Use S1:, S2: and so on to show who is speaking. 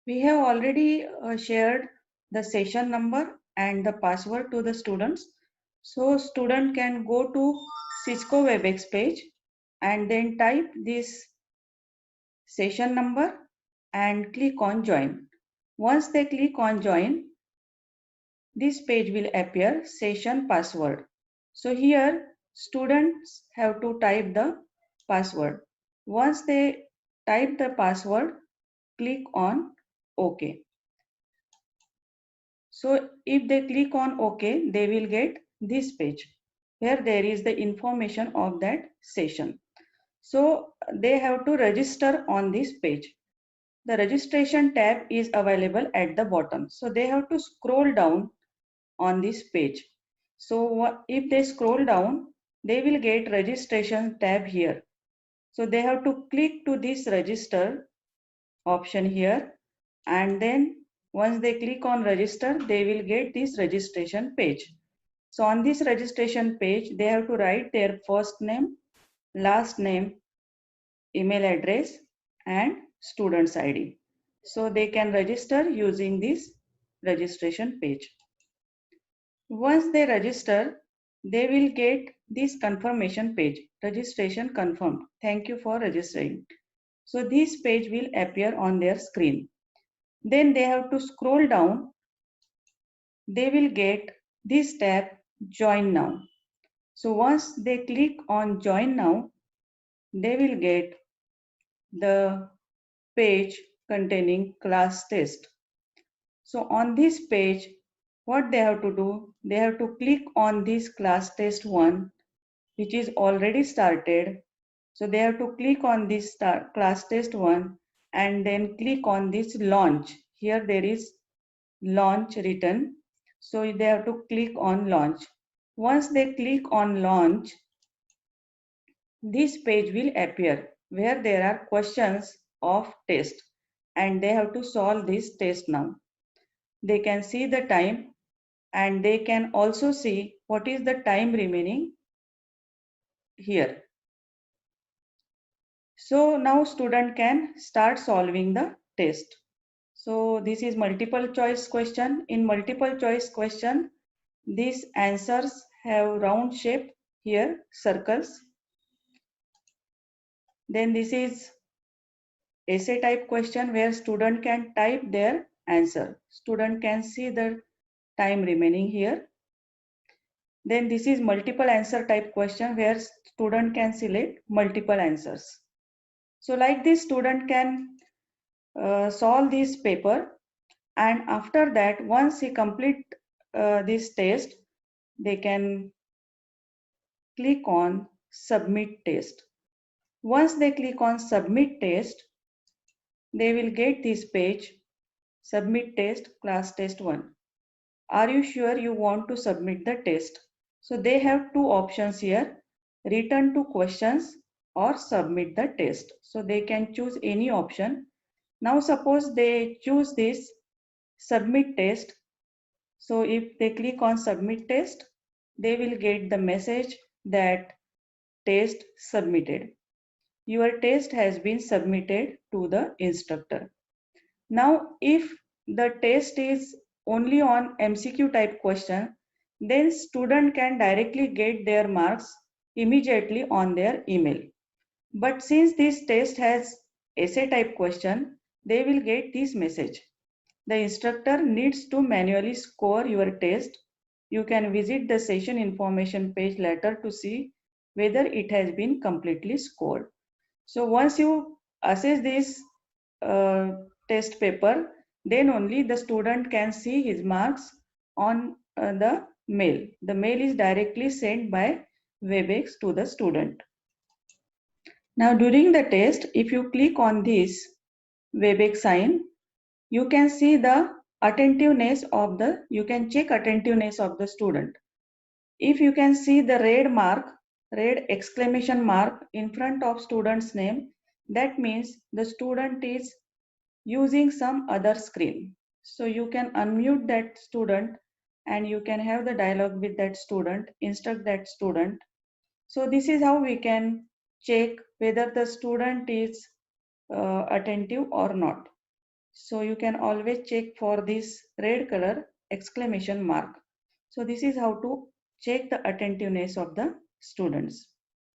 S1: We have already shared the session number and the password to the students. So student can go to Cisco WebEx page and then type this session number and click on join. Once they click on join, this page will appear session password. So here students have to type the password. Once they type the password, click on OK. So if they click on OK, they will get this page where there is the information of that session. So they have to register on this page. The registration tab is available at the bottom. So they have to scroll down on this page. So if they scroll down, they will get registration tab here. So they have to click to this register option here, and then once they click on register, they will get this registration page. So on this registration page, they have to write their first name, last name, email address, and student's ID. So they can register using this registration page. Once they register, they will get this confirmation page, registration confirmed. Thank you for registering. So this page will appear on their screen. Then they have to scroll down. They will get this tab, join now. So once they click on join now, they will get the page containing class test. So on this page, what they have to do, they have to click on this class test 1, which is already started. So they have to click on this class test 1 and then click on this launch. Here there is launch written. So they have to click on launch. Once they click on launch, this page will appear where there are questions of test and they have to solve this test now. They can see the time and they can also see what is the time remaining here. So now student can start solving the test. So this is multiple choice question. In multiple choice question, these answers have round shape here, circles. Then this is essay type question where student can type their answer. Student can see the time remaining here. Then this is multiple answer type question where student can select multiple answers. So like this, student can solve this paper, and after that, once he complete this test, they can click on submit test. Once they click on submit test, they will get this page, submit test class test 1. Are you sure you want to submit the test? So they have two options here, return to questions or submit the test. So they can choose any option. Now suppose they choose this submit test. So if they click on submit test, they will get the message that test submitted. Your test has been submitted to the instructor. Now if the test is only on MCQ type question, then student can directly get their marks immediately on their email. But since this test has essay type question, they will get this message. The instructor needs to manually score your test. You can visit the session information page later to see whether it has been completely scored. So once you assess this uh, test paper, then only the student can see his marks on the mail. The mail is directly sent by WebEx to the student. Now during the test, if you click on this WebEx sign, you can see the attentiveness of the, you can check attentiveness of the student. If you can see the red mark, red exclamation mark in front of student's name, that means the student is using some other screen. So you can unmute that student and you can have the dialogue with that student, instruct that student. So this is how we can check whether the student is attentive or not. So you can always check for this red color exclamation mark. So this is how to check the attentiveness of the students.